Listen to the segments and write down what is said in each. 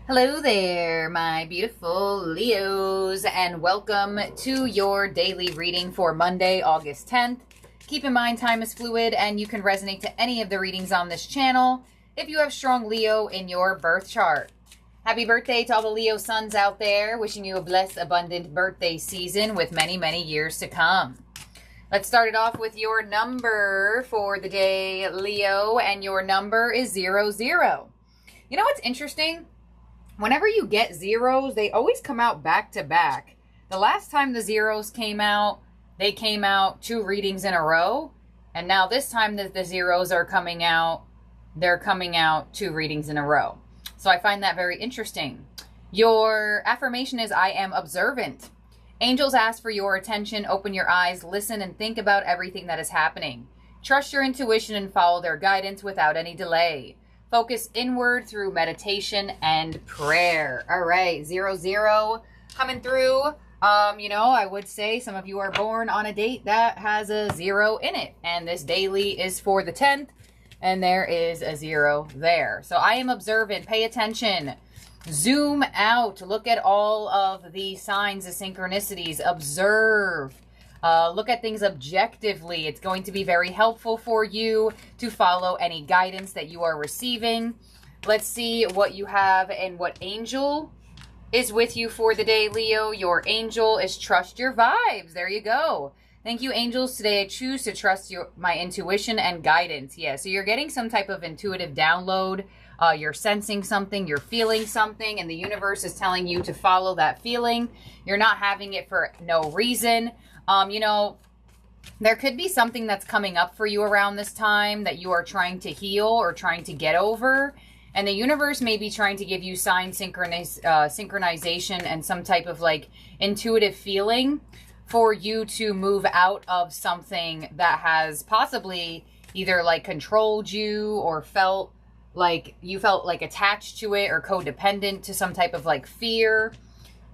Hello there, my beautiful Leos, and welcome to your daily reading for Monday, August 10th. Keep in mind, time is fluid, and you can resonate to any of the readings on this channel if you have strong Leo in your birth chart. Happy birthday to all the Leo suns out there. Wishing you a blessed, abundant birthday season with many, many years to come. Let's start it off with your number for the day, Leo, and your number is 00. You know what's interesting? Whenever you get zeros, they always come out back to back. The last time the zeros came out, they came out 2 readings in a row. And now this time that the zeros are coming out, they're coming out 2 readings in a row. So I find that very interesting. Your affirmation is, I am observant. Angels ask for your attention. Open your eyes, listen, and think about everything that is happening. Trust your intuition and follow their guidance without any delay. Focus inward through meditation and prayer. All right, 00 coming through. I would say some of you are born on a date that has a 0 in it. And this daily is for the 10th, and there is a 0 there. So I am observant. Pay attention. Zoom out. Look at all of the signs, the synchronicities. Observe. Look at things objectively. It's going to be very helpful for you to follow any guidance that you are receiving. Let's see what you have and what angel is with you for the day, Leo. Your angel is trust your vibes. There you go. Thank you, angels. Today I choose to trust my intuition and guidance. Yeah, so you're getting some type of intuitive download. You're sensing something, you're feeling something, and the universe is telling you to follow that feeling. You're not having it for no reason. There could be something that's coming up for you around this time that you are trying to heal or trying to get over. And the universe may be trying to give you sign synchronization and some type of like intuitive feeling for you to move out of something that has possibly either like controlled you or felt like attached to it or codependent to some type of like fear.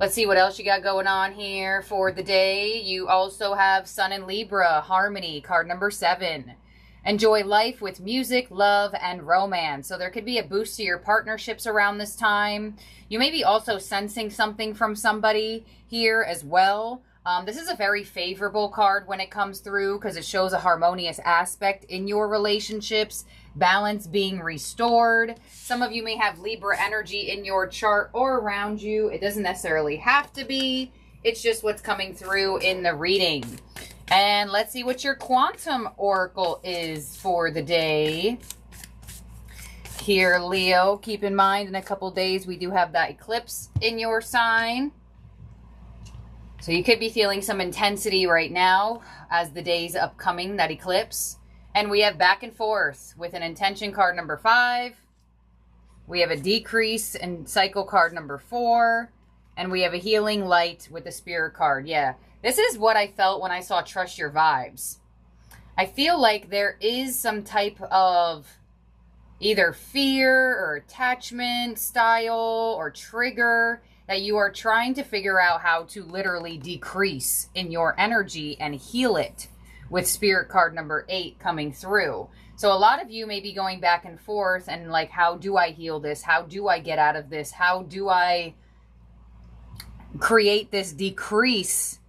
Let's see what else you got going on here for the day. You also have Sun in Libra, Harmony, card number 7. Enjoy life with music, love, and romance. So there could be a boost to your partnerships around this time. You may be also sensing something from somebody here as well. This is a very favorable card when it comes through because it shows a harmonious aspect in your relationships, balance being restored. Some of you may have Libra energy in your chart or around you. It doesn't necessarily have to be. It's just what's coming through in the reading. And let's see what your quantum oracle is for the day. Here, Leo, keep in mind in a couple days we do have that eclipse in your sign. So you could be feeling some intensity right now as the days upcoming that eclipse. And we have back and forth with an intention card number 5. We have a decrease in cycle card number 4. And we have a healing light with the spirit card. Yeah, this is what I felt when I saw trust your vibes. I feel like there is some type of either fear or attachment style or trigger that you are trying to figure out how to literally decrease in your energy and heal it with spirit card number 8 coming through. So a lot of you may be going back and forth and like, how do I heal this? How do I get out of this? How do I create this decrease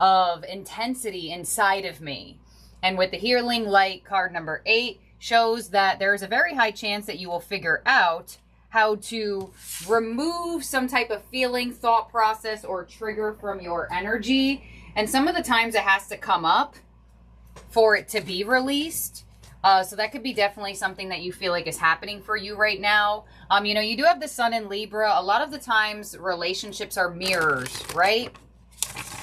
of intensity inside of me? And with the healing light card number 8 shows that there is a very high chance that you will figure out how to remove some type of feeling, thought process, or trigger from your energy. And some of the times it has to come up for it to be released. So that could be definitely something that you feel like is happening for you right now. You do have the Sun in Libra. A lot of the times relationships are mirrors, right?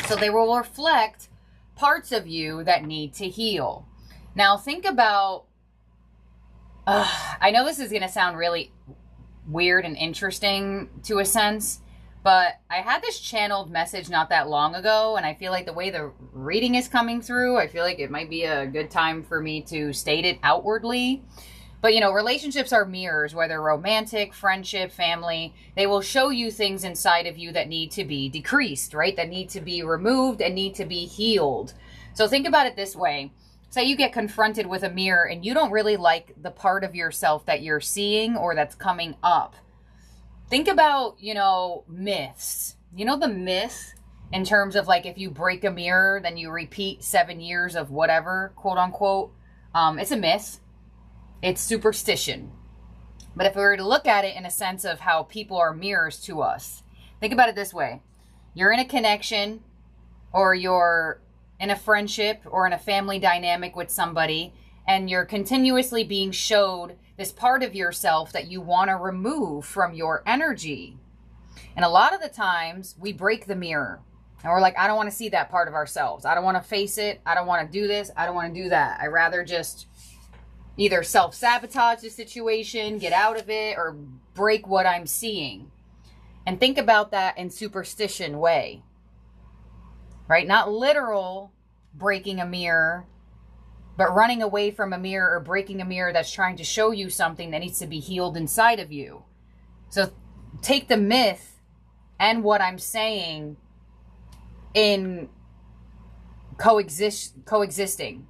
So they will reflect parts of you that need to heal. Now think about, I know this is going to sound really weird and interesting to a sense, but I had this channeled message not that long ago, and I feel like the way the reading is coming through, I feel like it might be a good time for me to state it outwardly. But relationships are mirrors, whether romantic, friendship, family. They will show you things inside of you that need to be decreased, right? That need to be removed and need to be healed. So think about it this way. Say you get confronted with a mirror and you don't really like the part of yourself that you're seeing or that's coming up. think about, you know, myths. You know, the myth in terms of like, if you break a mirror, then you repeat 7 years of whatever, quote unquote. It's a myth. It's superstition. But if we were to look at it in a sense of how people are mirrors to us, think about it this way. You're in a connection, or you're in a friendship or in a family dynamic with somebody, and you're continuously being showed this part of yourself that you want to remove from your energy. And a lot of the times we break the mirror and we're like, I don't want to see that part of ourselves. I don't want to face it. I don't want to do this. I don't want to do that. I'd rather just either self-sabotage the situation, get out of it, or break what I'm seeing. And think about that in superstition way, right? Not literal breaking a mirror, but running away from a mirror or breaking a mirror that's trying to show you something that needs to be healed inside of you. So take the myth and what I'm saying in coexisting.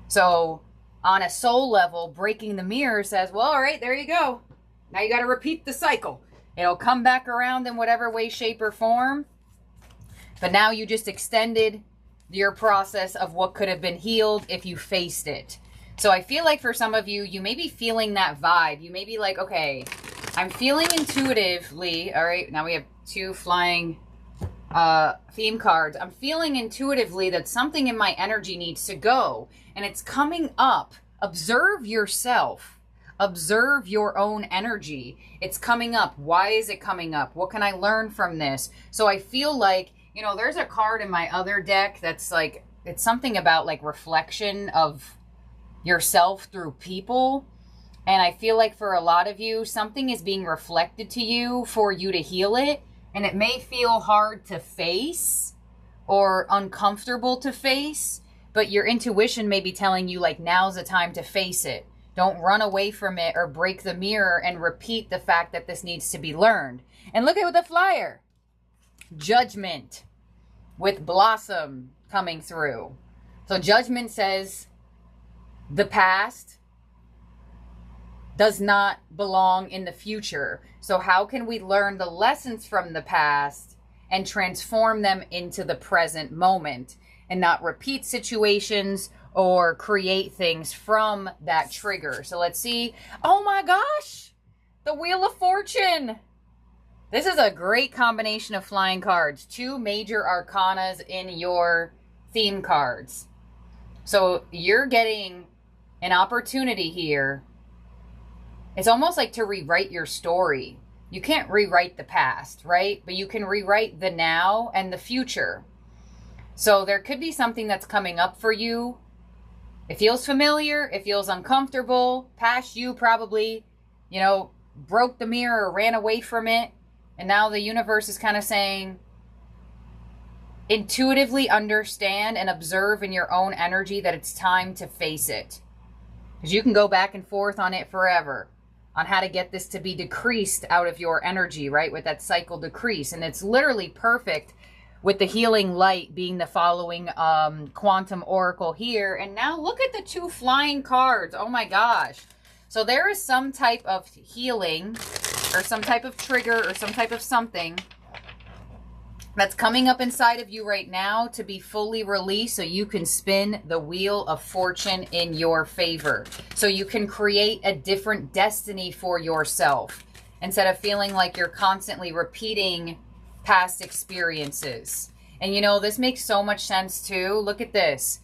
So on a soul level, breaking the mirror says, well, all right, there you go. Now you got to repeat the cycle. It'll come back around in whatever way, shape, or form. But now you just extended your process of what could have been healed if you faced it. So I feel like for some of you, you may be feeling that vibe. You may be like, okay, I'm feeling intuitively. All right, now we have 2 flying theme cards. I'm feeling intuitively that something in my energy needs to go, and it's coming up. Observe yourself. Observe your own energy. It's coming up. Why is it coming up? What can I learn from this? So I feel like, you know, there's a card in my other deck that's like, it's something about like reflection of yourself through people. And I feel like for a lot of you, something is being reflected to you for you to heal it. And it may feel hard to face or uncomfortable to face, but your intuition may be telling you like, now's the time to face it. Don't run away from it or break the mirror and repeat the fact that this needs to be learned. And look at the flyer. Judgment with blossom coming through. So judgment says the past does not belong in the future. So how can we learn the lessons from the past and transform them into the present moment and not repeat situations or create things from that trigger? So let's see. Oh my gosh, the Wheel of Fortune. This is a great combination of flying cards. 2 major arcanas in your theme cards. So you're getting an opportunity here. It's almost like to rewrite your story. You can't rewrite the past, right? But you can rewrite the now and the future. So there could be something that's coming up for you. It feels familiar. It feels uncomfortable. Past you probably, you know, broke the mirror or ran away from it. And now the universe is kind of saying, intuitively understand and observe in your own energy that it's time to face it. Because you can go back and forth on it forever, on how to get this to be decreased out of your energy, right? With that cycle decrease. And it's literally perfect with the healing light being the following quantum oracle here. And now look at the 2 flying cards. Oh my gosh. So there is some type of healing or some type of trigger or some type of something that's coming up inside of you right now to be fully released so you can spin the Wheel of Fortune in your favor. So you can create a different destiny for yourself instead of feeling like you're constantly repeating past experiences. And you know, this makes so much sense too. Look at this.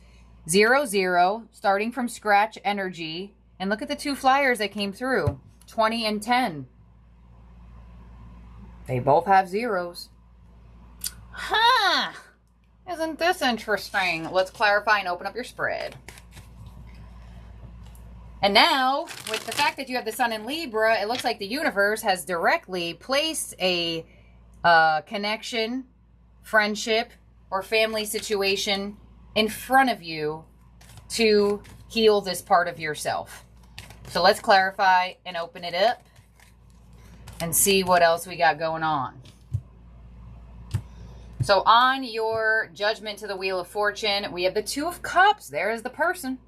0, 0, starting from scratch energy. And look at the 2 flyers that came through. 20 and 10. They both have zeros. Huh. Isn't this interesting? Let's clarify and open up your spread. And now, with the fact that you have the Sun in Libra, it looks like the universe has directly placed a connection, friendship, or family situation in front of you to heal this part of yourself. So let's clarify and open it up and see what else we got going on. So on your judgment to the Wheel of Fortune, we have the 2 of Cups. There is the person.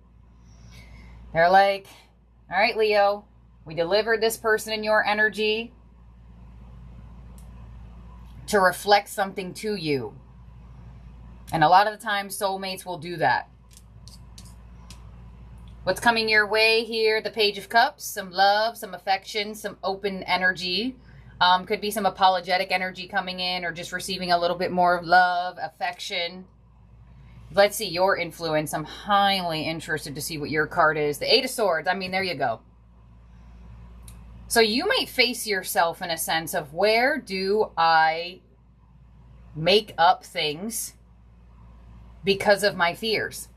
They're like, all right, Leo, we delivered this person in your energy. to reflect something to you. And a lot of the time, soulmates will do that. What's coming your way here? The Page of Cups, some love, some affection, some open energy. Could be some apologetic energy coming in, or just receiving a little bit more love, affection. Let's see your influence. I'm highly interested to see what your card is. The Eight of Swords. I mean, there you go. So you might face yourself in a sense of, where do I make up things because of my fears?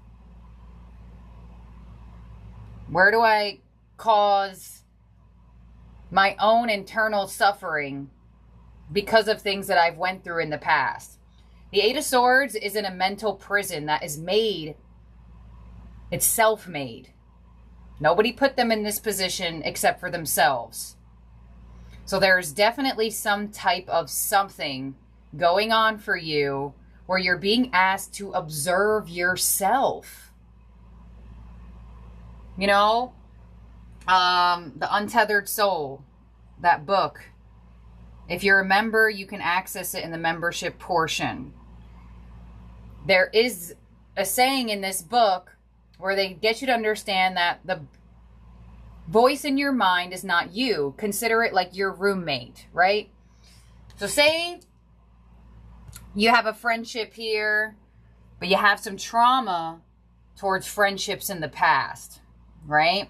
Where do I cause my own internal suffering because of things that I've went through in the past? The Eight of Swords is in a mental prison that is made. It's self-made. Nobody put them in this position except for themselves. So there's definitely some type of something going on for you where you're being asked to observe yourself. You know, The Untethered Soul, that book. If you're a member, you can access it in the membership portion. There is a saying in this book where they get you to understand that the voice in your mind is not you. Consider it like your roommate, right? So say you have a friendship here, but you have some trauma towards friendships in the past, right?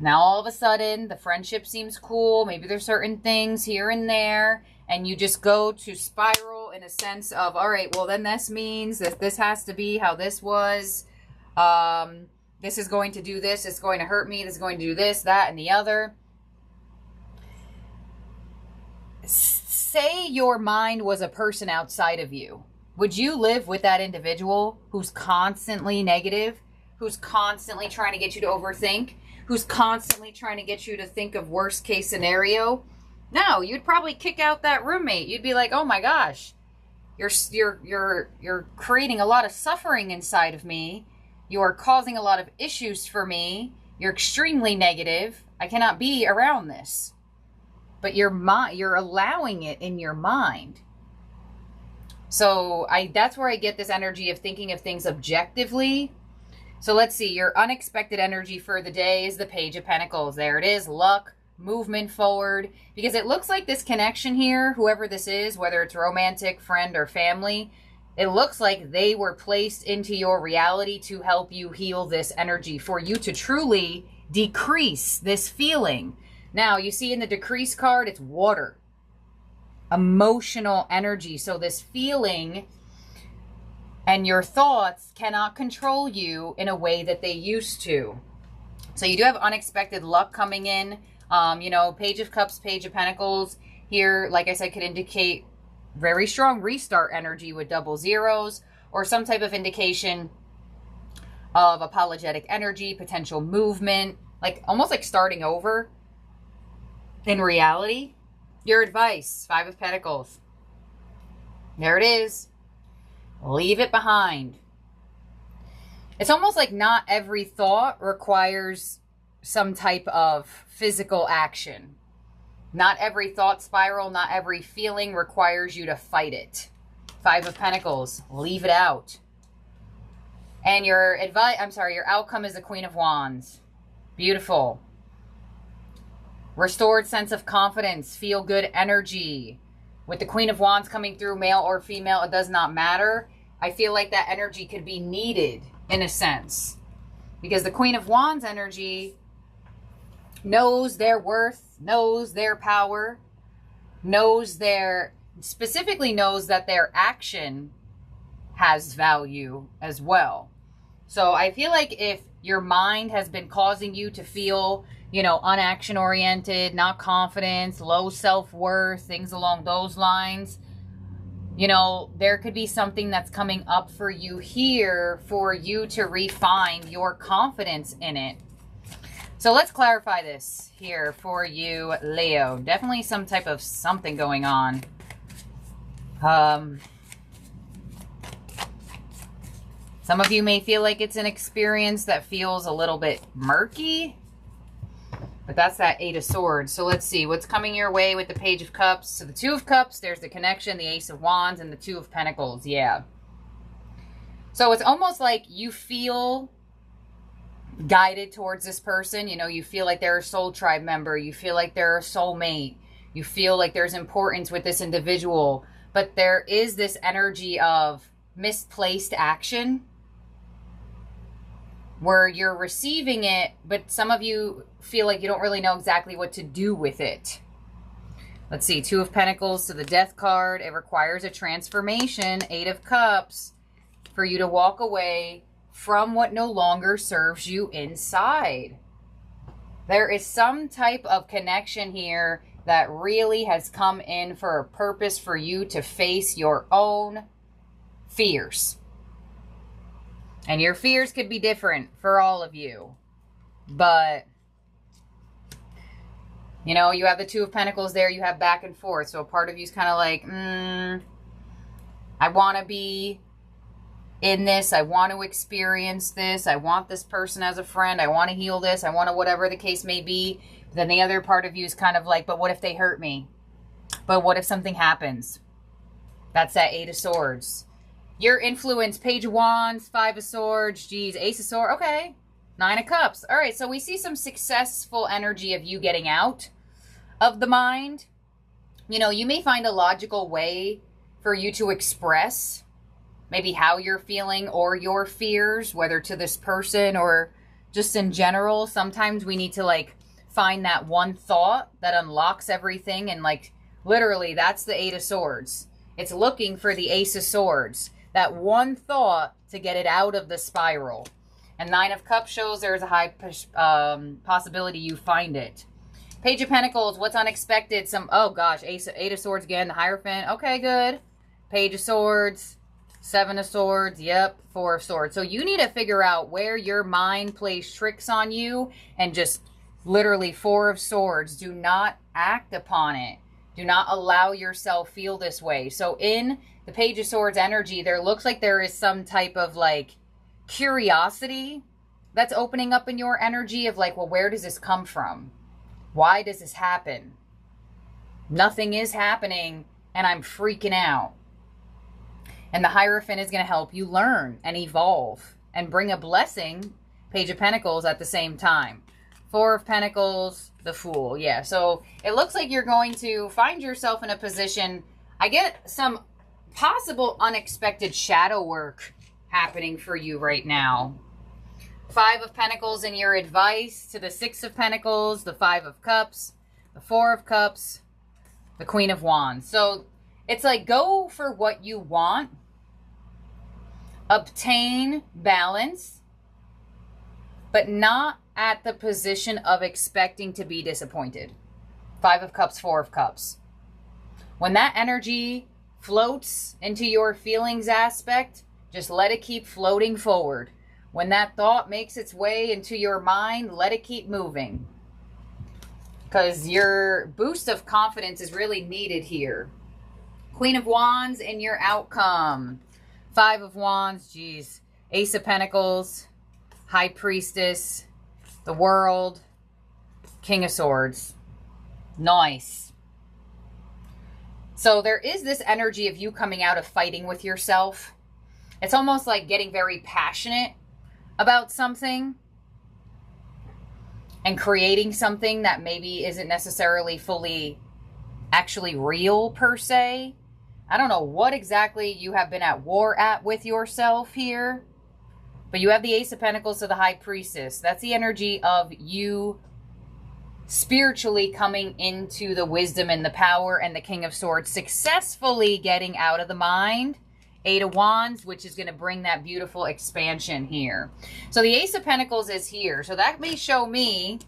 Now all of a sudden the friendship seems cool. Maybe there's certain things here and there, and you just go to spiral in a sense of, all right, well then this means that this has to be how this was. This is going to do this. It's going to hurt me. This is going to do this, that, and the other. Say your mind was a person outside of you. Would you live with that individual who's constantly negative, who's constantly trying to get you to overthink, who's constantly trying to get you to think of worst case scenario? No, you'd probably kick out that roommate. You'd be like, oh my gosh, you're creating a lot of suffering inside of me. You are causing a lot of issues for me. You're extremely negative. I cannot be around this. But you're allowing it in your mind. So that's where I get this energy of thinking of things objectively. So let's see, your unexpected energy for the day is the Page of Pentacles. There it is, luck, movement forward. Because it looks like this connection here, whoever this is, whether it's romantic, friend, or family, it looks like they were placed into your reality to help you heal this energy, for you to truly decrease this feeling. Now, you see in the decrease card, it's water. Emotional energy. So this feeling and your thoughts cannot control you in a way that they used to. So you do have unexpected luck coming in. You know, Page of Cups, Page of Pentacles. Here, like I said, could indicate very strong restart energy with double zeros, or some type of indication of apologetic energy, potential movement, like almost like starting over. In reality, your advice, Five of Pentacles. There it is. Leave it behind. It's almost like not every thought requires some type of physical action. Not every thought spiral, not every feeling requires you to fight it. Five of Pentacles. Leave it out. And your your outcome is the Queen of Wands. Beautiful. Restored sense of confidence, feel good energy. With the Queen of Wands coming through, male or female, it does not matter. I feel like that energy could be needed in a sense. Because the Queen of Wands energy knows their worth, knows their power, specifically knows that their action has value as well. So I feel like if your mind has been causing you to feel, you know, unaction oriented, not confident, low self-worth, things along those lines, you know, there could be something that's coming up for you here for you to refine your confidence in it. So let's clarify this here for you, Leo. Definitely some type of something going on. Some of you may feel like it's an experience that feels a little bit murky. But that's that Eight of Swords. So let's see what's coming your way with the Page of Cups. So the Two of Cups, there's the connection, the Ace of Wands, and the Two of Pentacles. Yeah. So it's almost like you feel guided towards this person. You know, you feel like they're a soul tribe member. You feel like they're a soulmate. You feel like there's importance with this individual. But there is this energy of misplaced action where you're receiving it, but some of you feel like you don't really know exactly what to do with it. Let's see, Two of Pentacles to the Death card. It requires a transformation, Eight of Cups, for you to walk away from what no longer serves you inside. There is some type of connection here that really has come in for a purpose for you to face your own fears. And your fears could be different for all of you. But, you know, you have the Two of Pentacles there. You have back and forth. So a part of you is kind of like, I want to be in this. I want to experience this. I want this person as a friend. I want to heal this. I want to whatever the case may be. But then the other part of you is kind of like, but what if they hurt me? But what if something happens? That's that Eight of Swords. Your influence, Page of Wands, Five of Swords, geez, Ace of Swords, okay. Nine of Cups. All right, so we see some successful energy of you getting out of the mind. You know, you may find a logical way for you to express maybe how you're feeling or your fears, whether to this person or just in general. Sometimes we need to, like, find that one thought that unlocks everything. And, like, literally, that's the Eight of Swords. It's looking for the Ace of Swords. That one thought to get it out of the spiral. And Nine of Cups shows there's a high possibility you find it. Page of Pentacles, what's unexpected? Oh gosh, Eight of Swords again, the Hierophant. Okay, good. Page of Swords, Seven of Swords, yep, Four of Swords. So you need to figure out where your mind plays tricks on you and just literally Four of Swords. Do not act upon it. Do not allow yourself feel this way. So in the Page of Swords energy, there looks like there is some type of like curiosity that's opening up in your energy of like, well, where does this come from? Why does this happen? Nothing is happening and I'm freaking out. And the Hierophant is going to help you learn and evolve and bring a blessing, Page of Pentacles, at the same time. Four of Pentacles, the Fool. Yeah, so it looks like you're going to find yourself in a position. I get some possible unexpected shadow work happening for you right now. Five of Pentacles in your advice to the Six of Pentacles, the Five of Cups, the Four of Cups, the Queen of Wands. So it's like go for what you want, obtain balance, but not at the position of expecting to be disappointed. Five of Cups, Four of Cups. When that energy floats into your feelings aspect, just let it keep floating forward. When that thought makes its way into your mind, let it keep moving. Because your boost of confidence is really needed here. Queen of Wands in your outcome. Five of Wands, geez. Ace of Pentacles, High Priestess, the World, King of Swords. Nice. So there is this energy of you coming out of fighting with yourself. It's almost like getting very passionate about something and creating something that maybe isn't necessarily fully actually real per se. I don't know what exactly you have been at war with yourself here, but you have the Ace of Pentacles to the High Priestess. That's the energy of you spiritually coming into the wisdom and the power, and the King of Swords successfully getting out of the mind. Eight of Wands, which is going to bring that beautiful expansion here. So the Ace of Pentacles is here. So that may show me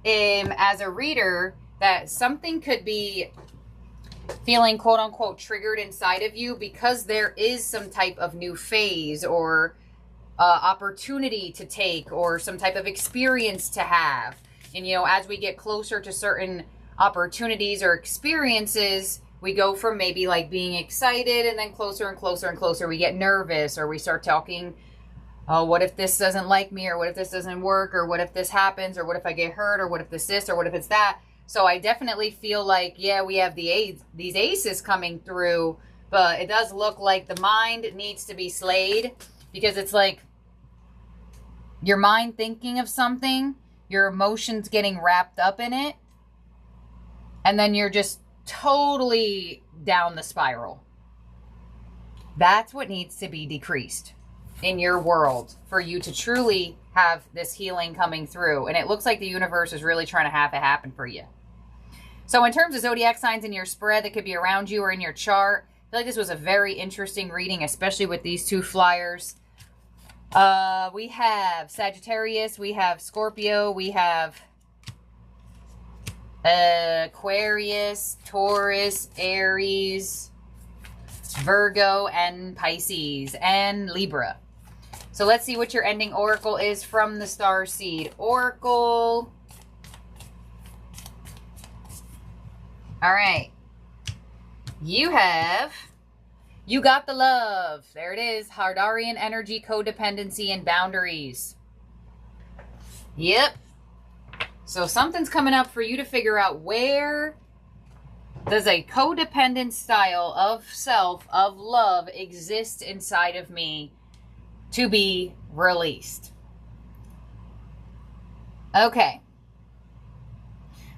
as a reader that something could be feeling quote unquote triggered inside of you because there is some type of new phase or opportunity to take or some type of experience to have. And, you know, as we get closer to certain opportunities or experiences, we go from maybe like being excited and then closer and closer and closer. We get nervous or we start talking oh, what if this doesn't like me, or what if this doesn't work, or what if this happens, or what if I get hurt, or what if this, or what if it's that. So I definitely feel like, yeah, we have these aces coming through, but it does look like the mind needs to be slayed, because it's like your mind thinking of something, your emotions getting wrapped up in it, and then you're just totally down the spiral. That's what needs to be decreased in your world for you to truly have this healing coming through. And it looks like the universe is really trying to have it happen for you. So in terms of zodiac signs in your spread that could be around you or in your chart, I feel like this was a very interesting reading, especially with these two flyers. We have Sagittarius, we have Scorpio, we have Aquarius, Taurus, Aries, Virgo, and Pisces, and Libra. So let's see what your ending oracle is from the Starseed Oracle. All right. You got the love. There it is. Hadarian energy, codependency, and boundaries. Yep. So something's coming up for you to figure out, where does a codependent style of self, of love, exist inside of me to be released? Okay.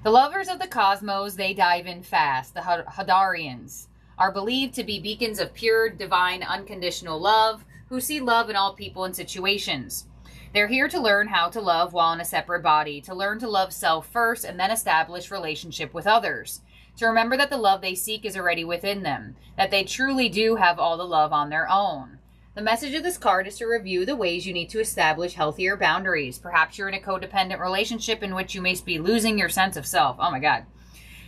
The lovers of the cosmos, they dive in fast. The Hadarians are believed to be beacons of pure, divine, unconditional love, who see love in all people and situations. They're here to learn how to love while in a separate body, to learn to love self first and then establish relationship with others. To remember that the love they seek is already within them, that they truly do have all the love on their own. The message of this card is to review the ways you need to establish healthier boundaries. Perhaps you're in a codependent relationship in which you may be losing your sense of self. Oh my God.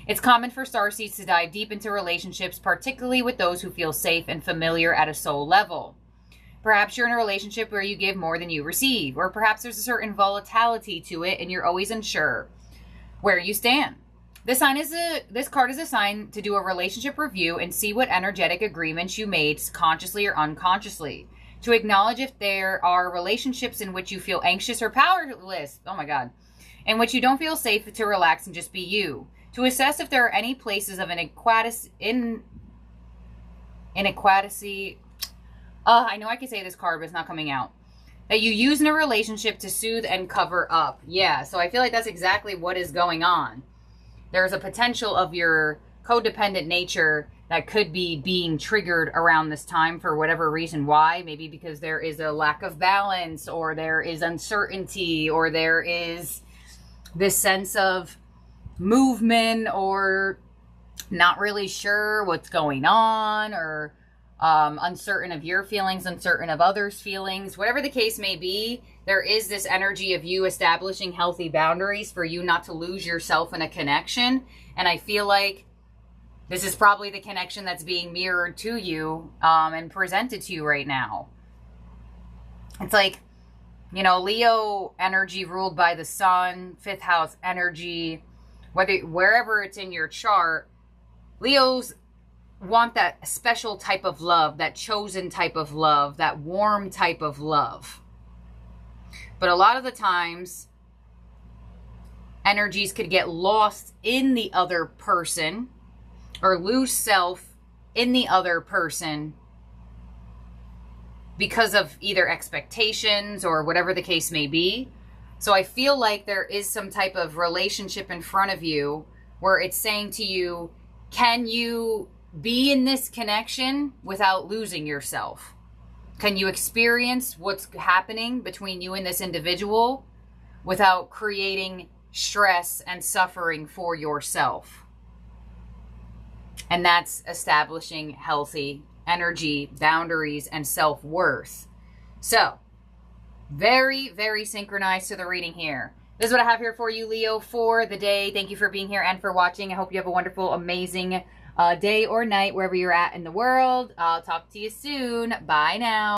It's common for starseeds to dive deep into relationships, particularly with those who feel safe and familiar at a soul level. Perhaps you're in a relationship where you give more than you receive, or perhaps there's a certain volatility to it and you're always unsure where you stand. This card is a sign to do a relationship review and see what energetic agreements you made consciously or unconsciously. To acknowledge if there are relationships in which you feel anxious or powerless, oh my God, in which you don't feel safe to relax and just be you. To assess if there are any places of inequality. I know I can say this card, but it's not coming out. That you use in a relationship to soothe and cover up. Yeah, so I feel like that's exactly what is going on. There's a potential of your codependent nature that could be being triggered around this time for whatever reason. Why? Maybe because there is a lack of balance, or there is uncertainty, or there is this sense of movement, or not really sure what's going on, or uncertain of your feelings, uncertain of others' feelings. Whatever the case may be, there is this energy of you establishing healthy boundaries for you not to lose yourself in a connection. And I feel like this is probably the connection that's being mirrored to you and presented to you right now. It's like, you know, Leo energy ruled by the sun, fifth house energy, wherever it's in your chart, Leos want that special type of love, that chosen type of love, that warm type of love. But a lot of the times, energies could get lost in the other person, or lose self in the other person because of either expectations or whatever the case may be. So I feel like there is some type of relationship in front of you where it's saying to you, can you be in this connection without losing yourself? Can you experience what's happening between you and this individual without creating stress and suffering for yourself? And that's establishing healthy energy, boundaries, and self-worth. So, very, very synchronized to the reading here. This is what I have here for you, Leo, for the day. Thank you for being here and for watching. I hope you have a wonderful, amazing day or night, wherever you're at in the world. I'll talk to you soon. Bye now.